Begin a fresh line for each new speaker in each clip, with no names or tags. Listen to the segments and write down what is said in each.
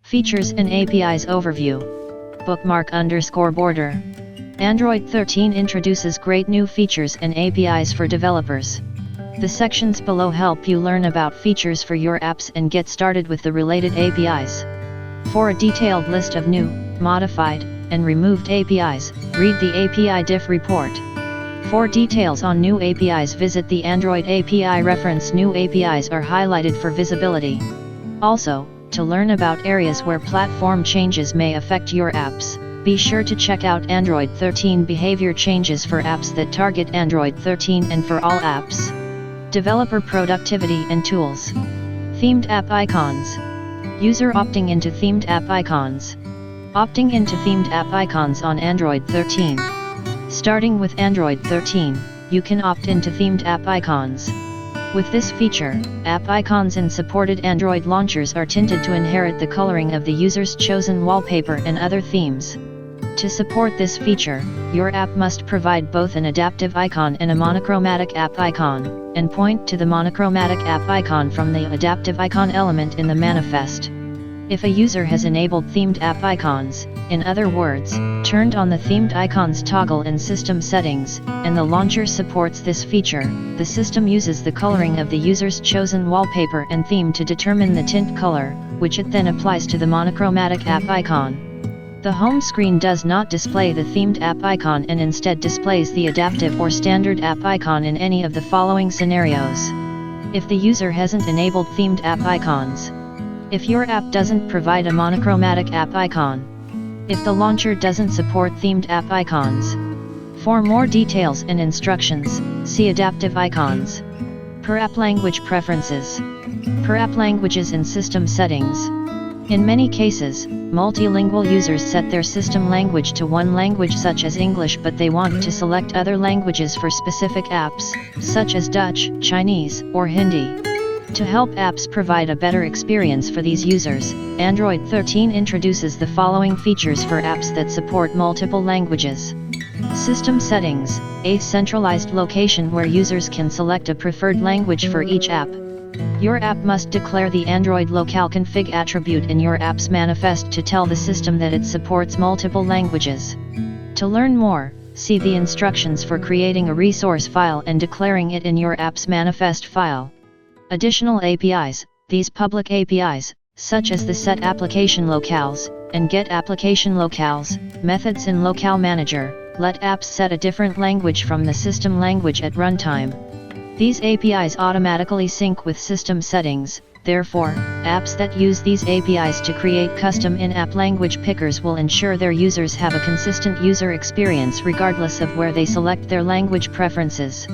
Features and APIs Overview. Bookmark_border. Android 13 introduces great new features and APIs for developers. The sections below help you learn about features for your apps and get started with the related APIs. For a detailed list of new, modified, and removed APIs, read the API Diff report. For details on new APIs, visit the Android API reference. New APIs are highlighted for visibility. Also, to learn about areas where platform changes may affect your apps, be sure to check out Android 13 behavior changes for apps that target Android 13 and for all apps. Developer productivity and tools. Themed app icons. User opting into themed app icons. Opting into themed app icons on Android 13. Starting with Android 13, you can opt into themed app icons. With this feature, app icons in supported Android launchers are tinted to inherit the coloring of the user's chosen wallpaper and other themes. To support this feature, your app must provide both an adaptive icon and a monochromatic app icon, and point to the monochromatic app icon from the adaptive icon element in the manifest. If a user has enabled themed app icons, in other words, turned on the themed icons toggle in system settings, and the launcher supports this feature, the system uses the coloring of the user's chosen wallpaper and theme to determine the tint color, which it then applies to the monochromatic app icon. The home screen does not display the themed app icon and instead displays the adaptive or standard app icon in any of the following scenarios. If the user hasn't enabled themed app icons. If your app doesn't provide a monochromatic app icon. If the launcher doesn't support themed app icons. For more details and instructions, see adaptive icons. Per app language preferences. Per app languages in system settings. In many cases, multilingual users set their system language to one language such as English, but they want to select other languages for specific apps, such as Dutch, Chinese, or Hindi. To help apps provide a better experience for these users, Android 13 introduces the following features for apps that support multiple languages. System settings, a centralized location where users can select a preferred language for each app. Your app must declare the Android locale config attribute in your app's manifest to tell the system that it supports multiple languages. To learn more, see the instructions for creating a resource file and declaring it in your app's manifest file. Additional APIs. These public APIs, such as the set application locales, and get application locales, methods in Locale Manager, let apps set a different language from the system language at runtime. These APIs automatically sync with system settings, therefore, apps that use these APIs to create custom in-app language pickers will ensure their users have a consistent user experience regardless of where they select their language preferences.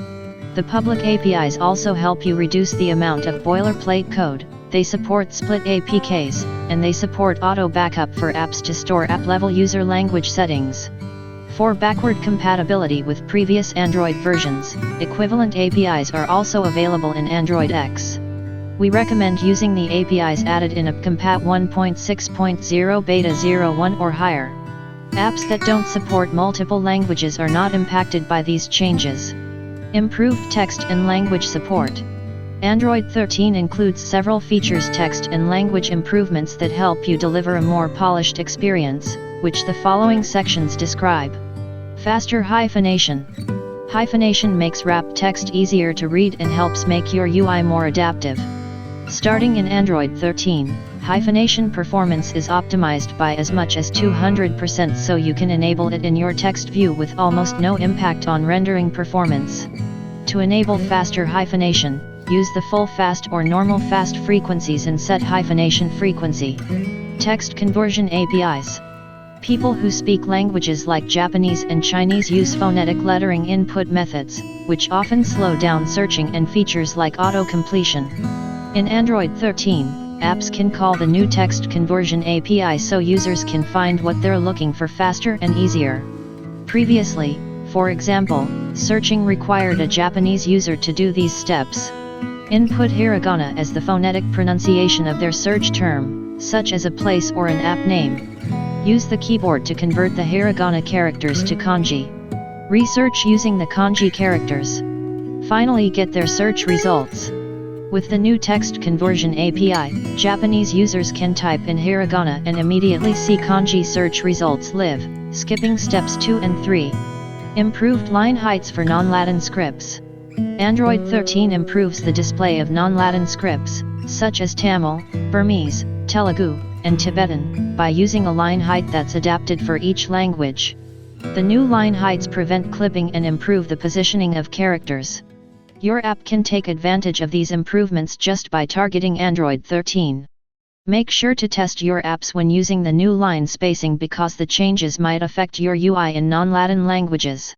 The public APIs also help you reduce the amount of boilerplate code. They support split APKs, and they support auto backup for apps to store app-level user language settings. For backward compatibility with previous Android versions, equivalent APIs are also available in Android X. We recommend using the APIs added in AppCompat 1.6.0 Beta 01 or higher. Apps that don't support multiple languages are not impacted by these changes. Improved text and language support. Android 13 includes several features, text and language improvements that help you deliver a more polished experience, which the following sections describe. Faster hyphenation. Hyphenation makes wrap text easier to read and helps make your UI more adaptive. Starting in Android 13, hyphenation performance is optimized by as much as 200%, so you can enable it in your text view with almost no impact on rendering performance. To enable faster hyphenation, use the full fast or normal fast frequencies and set hyphenation frequency. Text conversion APIs. People who speak languages like Japanese and Chinese use phonetic lettering input methods, which often slow down searching, and features like auto-completion. In Android 13, apps can call the new text conversion API so users can find what they're looking for faster and easier. Previously, for example, searching required a Japanese user to do these steps. Input hiragana as the phonetic pronunciation of their search term, such as a place or an app name. Use the keyboard to convert the hiragana characters to kanji. Research using the kanji characters. Finally, get their search results. With the new text conversion API, Japanese users can type in hiragana and immediately see kanji search results live, skipping steps 2 and 3. Improved line heights for non-Latin scripts. Android 13 improves the display of non-Latin scripts, such as Tamil, Burmese, Telugu, and Tibetan, by using a line height that's adapted for each language. The new line heights prevent clipping and improve the positioning of characters. Your app can take advantage of these improvements just by targeting Android 13. Make sure to test your apps when using the new line spacing because the changes might affect your UI in non-Latin languages.